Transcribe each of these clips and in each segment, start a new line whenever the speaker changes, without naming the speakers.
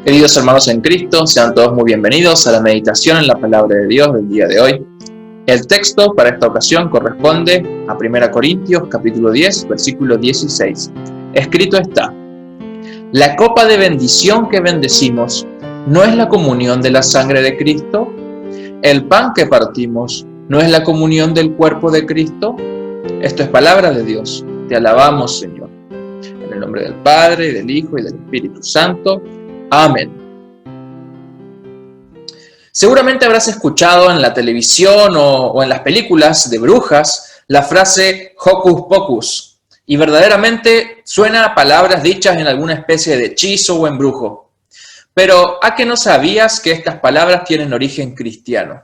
Queridos hermanos en Cristo, sean todos muy bienvenidos a la meditación en la palabra de Dios del día de hoy. El texto para esta ocasión corresponde a 1 Corintios capítulo 10, versículo 16. Escrito está: la copa de bendición que bendecimos, ¿no es la comunión de la sangre de Cristo? ¿El pan que partimos, no es la comunión del cuerpo de Cristo? Esto es palabra de Dios. Te alabamos, Señor. En el nombre del Padre, y del Hijo, y del Espíritu Santo. Amén. Seguramente habrás escuchado en la televisión o en las películas de brujas la frase hocus pocus, y verdaderamente suena a palabras dichas en alguna especie de hechizo o embrujo. Pero ¿a qué no sabías que estas palabras tienen origen cristiano?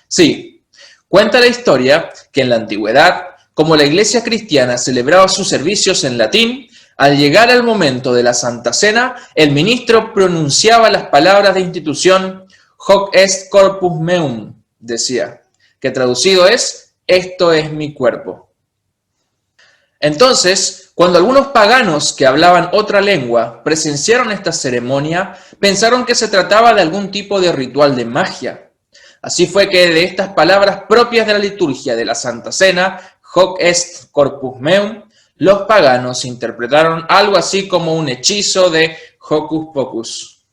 Sí, cuenta la historia que en la antigüedad, como la iglesia cristiana celebraba sus servicios en latín, al llegar al momento de la Santa Cena, el ministro pronunciaba las palabras de institución hoc est corpus meum, decía, que traducido es, esto es mi cuerpo. Entonces, cuando algunos paganos que hablaban otra lengua presenciaron esta ceremonia, pensaron que se trataba de algún tipo de ritual de magia. Así fue que de estas palabras propias de la liturgia de la Santa Cena, hoc est corpus meum, los paganos interpretaron algo así como un hechizo de hocus pocus.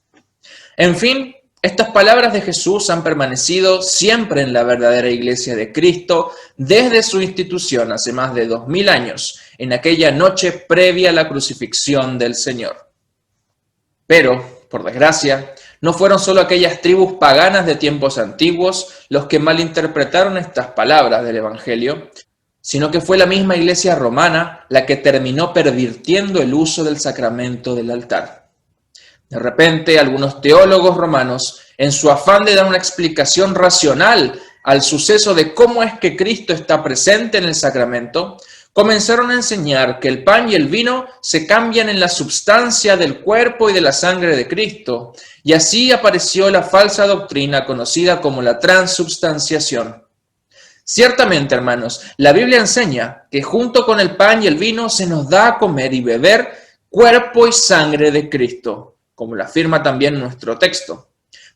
En fin, estas palabras de Jesús han permanecido siempre en la verdadera iglesia de Cristo desde su institución hace más de 2000 años, en aquella noche previa a la crucifixión del Señor. Pero, por desgracia, no fueron solo aquellas tribus paganas de tiempos antiguos los que malinterpretaron estas palabras del Evangelio, sino que fue la misma iglesia romana la que terminó pervirtiendo el uso del sacramento del altar. De repente, algunos teólogos romanos, en su afán de dar una explicación racional al suceso de cómo es que Cristo está presente en el sacramento, comenzaron a enseñar que el pan y el vino se cambian en la substancia del cuerpo y de la sangre de Cristo, y así apareció la falsa doctrina conocida como la transubstanciación. Ciertamente, hermanos, la Biblia enseña que junto con el pan y el vino se nos da a comer y beber cuerpo y sangre de Cristo, como lo afirma también nuestro texto.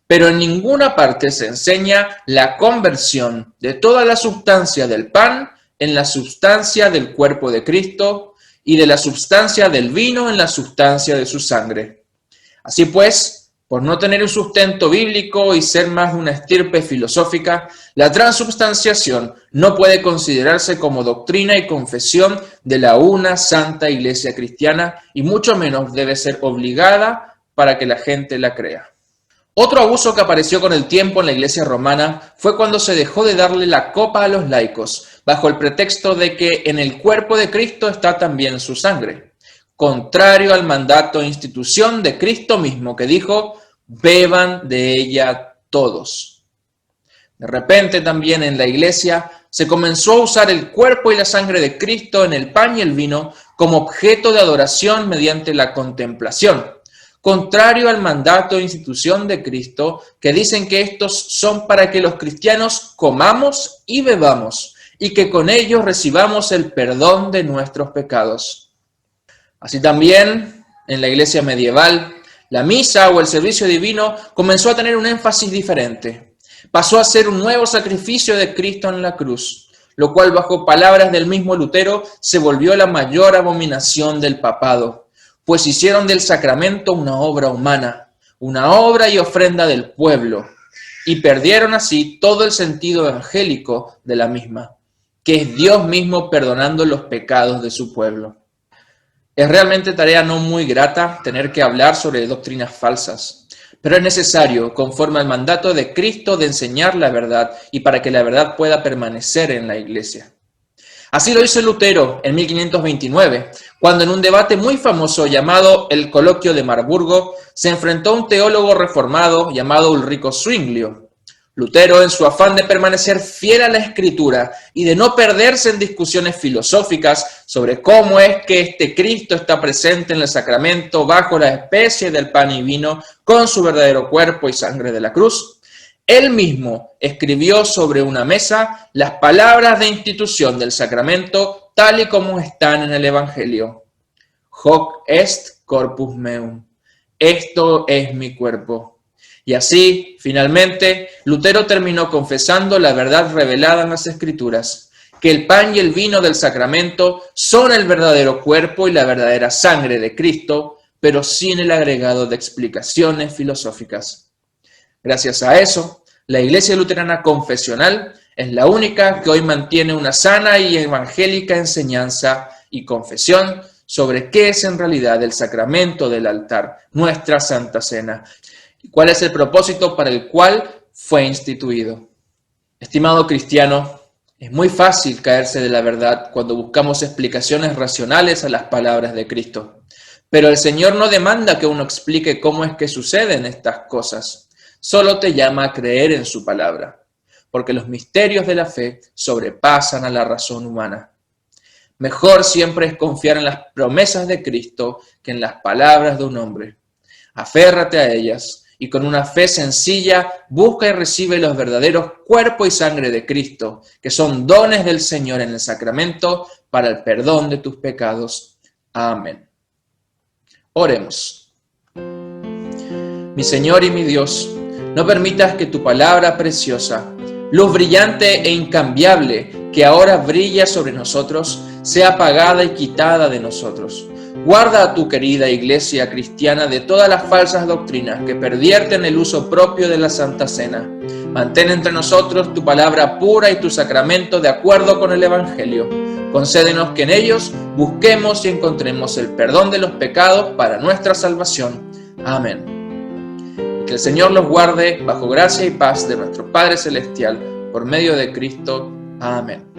Pero en ninguna parte se enseña la conversión de toda la sustancia del pan en la sustancia del cuerpo de Cristo y de la sustancia del vino en la sustancia de su sangre. Así pues, por no tener un sustento bíblico y ser más de una estirpe filosófica, la transubstanciación no puede considerarse como doctrina y confesión de la una santa iglesia cristiana y mucho menos debe ser obligada para que la gente la crea. Otro abuso que apareció con el tiempo en la iglesia romana fue cuando se dejó de darle la copa a los laicos, bajo el pretexto de que en el cuerpo de Cristo está también su sangre, contrario al mandato e institución de Cristo mismo que dijo: beban de ella todos. De repente también en la iglesia se comenzó a usar el cuerpo y la sangre de Cristo en el pan y el vino como objeto de adoración mediante la contemplación, contrario al mandato e institución de Cristo que dicen que estos son para que los cristianos comamos y bebamos y que con ellos recibamos el perdón de nuestros pecados. Así también en la iglesia medieval, la misa o el servicio divino comenzó a tener un énfasis diferente. Pasó a ser un nuevo sacrificio de Cristo en la cruz, lo cual, bajo palabras del mismo Lutero, se volvió la mayor abominación del papado, pues hicieron del sacramento una obra humana, una obra y ofrenda del pueblo, y perdieron así todo el sentido evangélico de la misma, que es Dios mismo perdonando los pecados de su pueblo. Es realmente tarea no muy grata tener que hablar sobre doctrinas falsas, pero es necesario, conforme al mandato de Cristo, de enseñar la verdad y para que la verdad pueda permanecer en la iglesia. Así lo hizo Lutero en 1529, cuando en un debate muy famoso llamado el Coloquio de Marburgo, se enfrentó a un teólogo reformado llamado Ulrico Zwinglio. Lutero, en su afán de permanecer fiel a la Escritura y de no perderse en discusiones filosóficas sobre cómo es que este Cristo está presente en el sacramento bajo la especie del pan y vino con su verdadero cuerpo y sangre de la cruz, él mismo escribió sobre una mesa las palabras de institución del sacramento tal y como están en el Evangelio. Hoc est corpus meum. esto es mi cuerpo. Y así, finalmente, Lutero terminó confesando la verdad revelada en las Escrituras, que el pan y el vino del sacramento son el verdadero cuerpo y la verdadera sangre de Cristo, pero sin el agregado de explicaciones filosóficas. Gracias a eso, la Iglesia Luterana Confesional es la única que hoy mantiene una sana y evangélica enseñanza y confesión sobre qué es en realidad el sacramento del altar, nuestra Santa Cena, y cuál es el propósito para el cual fue instituido. Estimado cristiano, es muy fácil caerse de la verdad cuando buscamos explicaciones racionales a las palabras de Cristo. Pero el Señor no demanda que uno explique cómo es que suceden estas cosas. Solo te llama a creer en su palabra, porque los misterios de la fe sobrepasan a la razón humana. Mejor siempre es confiar en las promesas de Cristo que en las palabras de un hombre. Aférrate a ellas y con una fe sencilla busca y recibe los verdaderos cuerpo y sangre de Cristo, que son dones del Señor en el sacramento para el perdón de tus pecados. Amén. Oremos. Mi Señor y mi Dios, no permitas que tu palabra preciosa, luz brillante e incambiable que ahora brilla sobre nosotros, sea apagada y quitada de nosotros. Guarda a tu querida Iglesia cristiana de todas las falsas doctrinas que pervierten el uso propio de la Santa Cena. Mantén entre nosotros tu palabra pura y tu sacramento de acuerdo con el Evangelio. Concédenos que en ellos busquemos y encontremos el perdón de los pecados para nuestra salvación. Amén. Que el Señor los guarde bajo gracia y paz de nuestro Padre Celestial, por medio de Cristo. Amén.